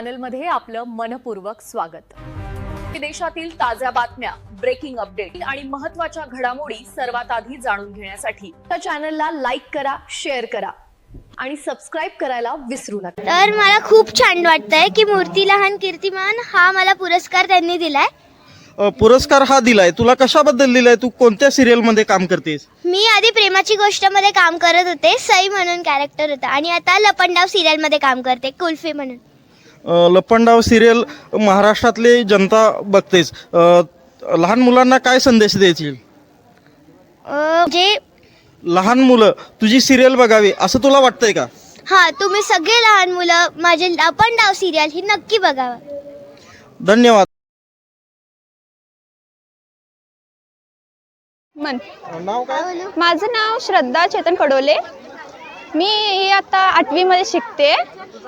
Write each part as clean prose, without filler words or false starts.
चॅनलमध्ये आपलं मनपूर्वक स्वागत। देशातील ताज्या बातम्या, ब्रेकिंग अपडेट आणि महत्त्वाच्या घडामोडी सर्वात आधी जाणून घेण्यासाठी या चॅनलला लाईक करा, शेअर करा आणि सबस्क्राइब करायला विसरू नका। तर मला खूप छान वाटतंय की मूर्ती लहान कीर्तिमान हा मला पुरस्कार त्यांनी दिलाय। पुरस्कार हा दिलाय तुला कशाबद्दल दिलाय? तू कोणत्या सिरियल मध्ये काम करतेस? मी आधी प्रेमाची गोष्ट मध्ये काम करत होते, सई म्हणून कॅरेक्टर होता आणि आता लपंडाव सिरियल मध्ये काम करते कुल्फी म्हणून। लपंडाव सिरियल महाराष्ट्रातले जनता बघतेस, लहान मुलांना काय संदेश द्यायची? जे लहान मुलं तुझी सिरियल बघावी असं तुला वाटतंय का? हा, तुम्ही सगळे लहान मुलं माझे लपंडाव सिरियल ही नक्की बघावं। धन्यवाद। नाव काय? माझं नाव श्रद्धा चेतन कडोले। मी आता 8वी मध्ये शिकते।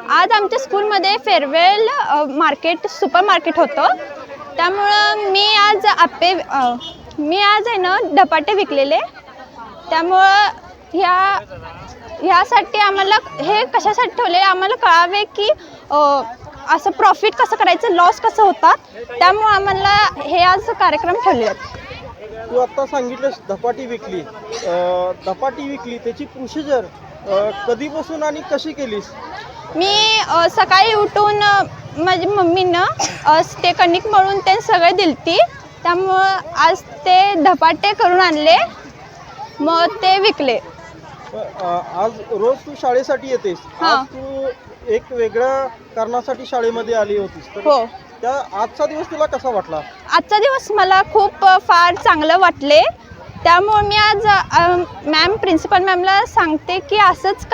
आज आमच्या स्कूलमध्ये फेअरवेल मार्केट सुपर मार्केट होतं, त्यामुळं मी आज आहे ना धपाटे विकलेले। त्यामुळं ह्यासाठी आम्हाला हे कशासाठी ठेवले आम्हाला कळावे की असं प्रॉफिट कसं करायचं, लॉस कसं होतात, त्यामुळं आम्हाला हे आज कार्यक्रम ठेवले आहेत। तू आता सांगितलंस धपाटी विकली, त्याची प्रोसिजर कधीपासून आणि कशी केलीस? मी सकाळी उठून माझ्या मम्मीनं ते कणिक मळून ते सगळे दिलती, त्यामुळं आज ते धपाटे करून आणले, मग ते विकले। आज रोज तू शाळेसाठी येतेस, आज तू एक वेगळ्या कारणासाठी शाळेमध्ये आली होतीस, तर हो। त्या आजचा दिवस तुला कसा वाटला? आजचा दिवस मला खूप फार चांगलं वाटले, त्यामुळे मी आज मॅम प्रिन्सिपल मॅमला सांगते की असंच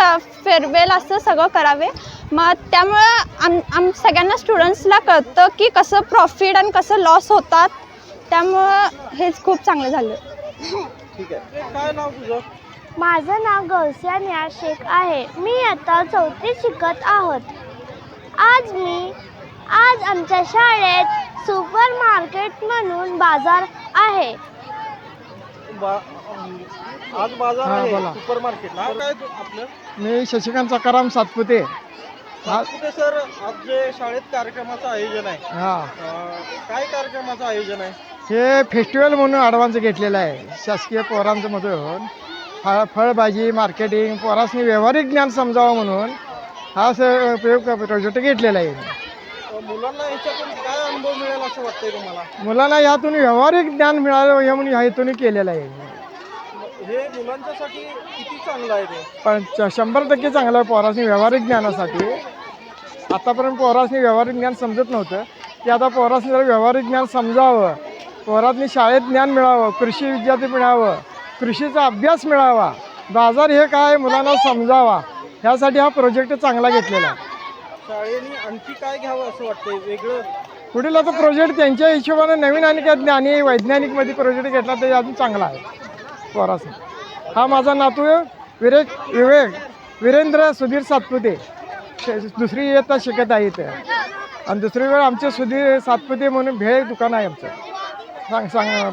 फेअरवेल असं सगळं करावे। मग त्यामुळं आम सगळ्यांना स्टुडंट्सला कळतं की कसं प्रॉफिट आणि कसं लॉस होतात, त्यामुळं हेच खूप चांगलं झालं। ठीक आहे, काय नाव तुझं? माझं नाव गौसिया नियाज शेख आहे। मी आता 4थीत शिकत आहोत। आज आमच्या शाळेत सुपर मार्केट म्हणून बाजार आहे। आज बाजार आहे सुपर मार्केट। नाव काय आपलं? मी शशिकांत सकाराम सातपुते। सर, आज जे शाळेत कार्यक्रमाचं आयोजन आहे, काय कार्यक्रमाचं आयोजन आहे? हे फेस्टिवल म्हणून ॲडव्हान्स घेतलेलं आहे शासकीय पोरांचं मधून। फळभाजी मार्केटिंग पोरांनी व्यावहारिक ज्ञान समजावं म्हणून हा प्रोजेक्ट घेतलेला आहे। मुलांना याच्यातून काय अनुभव मिळेल असं वाटतंय तुम्हाला? मुलांना यातून व्यावहारिक ज्ञान मिळालं हे म्हणून ह्यातून केलेलं आहे। हे मुलांच्यासाठी किती चांगलं आहे ते? पण 100% चांगलं आहे पोरांनी व्यावहारिक ज्ञानासाठी। आतापर्यंत पोरांनी व्यावहारिक ज्ञान समजत नव्हतं, की आता पोरांनी जरा व्यावहारिक ज्ञान समजावं, पोरांनी शाळेत ज्ञान मिळावं, कृषी विद्यार्थी मिळावं, कृषीचा अभ्यास मिळावा, बाजार हे काय मुलांना समजावा, ह्यासाठी हा प्रोजेक्ट चांगला घेतलेला आहे। शाळेने आणखी काय घ्यावं असं वाटतंय वेगळं? पुढील आता प्रोजेक्ट त्यांच्या हिशोबाने नवीन आणि काय ज्ञानी वैज्ञानिकमध्ये प्रोजेक्ट घेतला तर अजून चांगला आहे पोराचा। हा माझा नातू वीरेंद्र सुधीर सातपुते 2री इयत्ता शिकत आहे इथे, आणि दुसरी वेळ आमचे सुधीर सातपुते म्हणून भेळ दुकान आहे आमचं।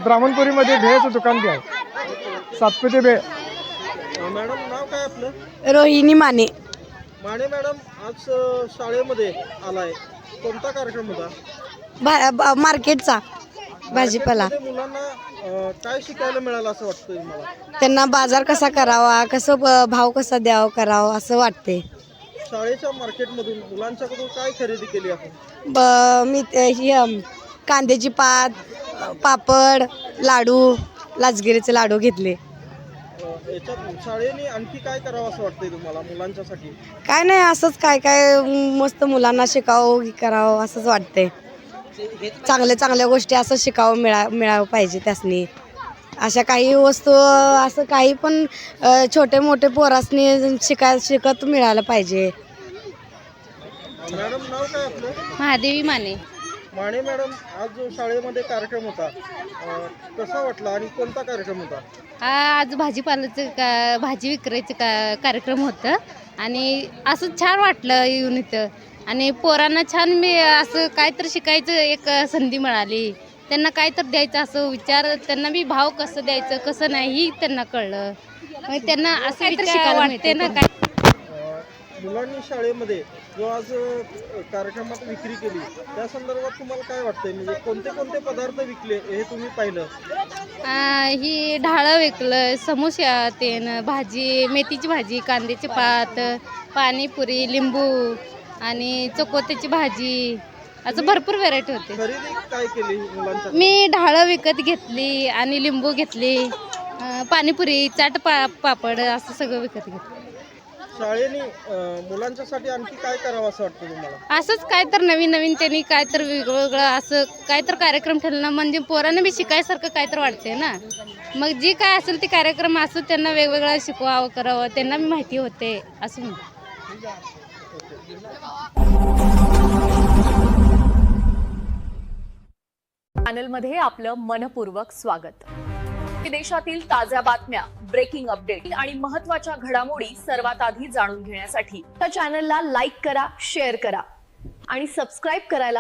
ब्राह्मणपुरीमध्ये भेळचं दुकान बी आहे, सातपुते भेळ। मॅडम, नाव काय आपलं? रोहिणी माने मॅडम, आज शाळेमध्ये आलाय, कोणता कार्यक्रम होता? मार्केटचा भाजीपाला। मुलांना काय शिकायला मिळालं असं वाटतंय मला? त्यांना बाजार कसा करावा, कसं भाव कसा द्यावा करावा असं वाटते। शाळेच्या मार्केटमधून मुलांच्याकडून काय खरेदी केली आपण? मी कांद्याची पात, पापड, लाडू, लाचगिरीचे लाडू घेतले। याच्यात शाळेने आणखी काय करावं असं वाटतंय तुम्हाला मुलांच्यासाठी? काय नाही, असंच काय मस्त मुलांना शिकावं करावं असंच वाटतंय। चांगल्या गोष्टी असं शिकावं मिळावं पाहिजे त्यासनी। अशा काही वस्तू असं काही पण छोटे मोठे पोरासनी शिकत मिळालं पाहिजे। मॅडम, नाव काय आपलं? महादेवी माने मॅडम, आज जो शाळेमध्ये कार्यक्रम होता कसा वाटला आणि कोणता कार्यक्रम होता? आज भाजीपाल्याचं भाजी विक्रीचं कार्यक्रम होतं आणि असं छान वाटलं येऊन इथं, आणि पोरांना छान मी असं काहीतरी शिकायचं एक संधी मिळाली। त्यांना काय तर द्यायचं असं विचार, त्यांना बी भाव कसं द्यायचं कसं नाही त्यांना कळलं, मग त्यांना असं शिकायला वाटते ना। काय मुलांनी शाळेमध्ये जो आज कार्यक्रमात विक्री केली त्या संदर्भात तुम्हाला काय वाटतंय, म्हणजे कोणते कोणते पदार्थ विकले हे तुम्ही पाहिलं? ही ढाळं विकलं, समोसा तेन, भाजी, मेथीची भाजी, कांद्याचे पात, पाणीपुरी, लिंबू आणि चकोत्याची भाजी, असं भरपूर व्हेरायटी होते. खरेदी काय केली मुलांच्या? मी ढाळं विकत घेतली आणि लिंबू घेतली, पाणीपुरी, चाट पापड असं सगळं विकत घेतलं. शाळेने मुलांच्यासाठी आणखी काय करावं असं वाटतं तुम्हाला? असंच काय तर नवीन नवीन त्यांनी काय तर वेगवेगळं असं काय तर कार्यक्रम ठेवलं ना, म्हणजे पोरांना बी शिकायसारखं काय तर वाटते ना. मग जी काय असेल ते कार्यक्रम असं त्यांना वेगवेगळं शिकवावं करावं, त्यांना बी माहिती होते असं म्हणते. चॅनलमध्ये आपलं मनपूर्वक स्वागत. देशातील ताज्या बातम्या, ब्रेकिंग अपडेट आणि महत्त्वाच्या घडामोडी सर्वात आधी जाणून घेण्यासाठी त्या चॅनलला लाईक करा, शेअर करा आणि सबस्क्राईब करायला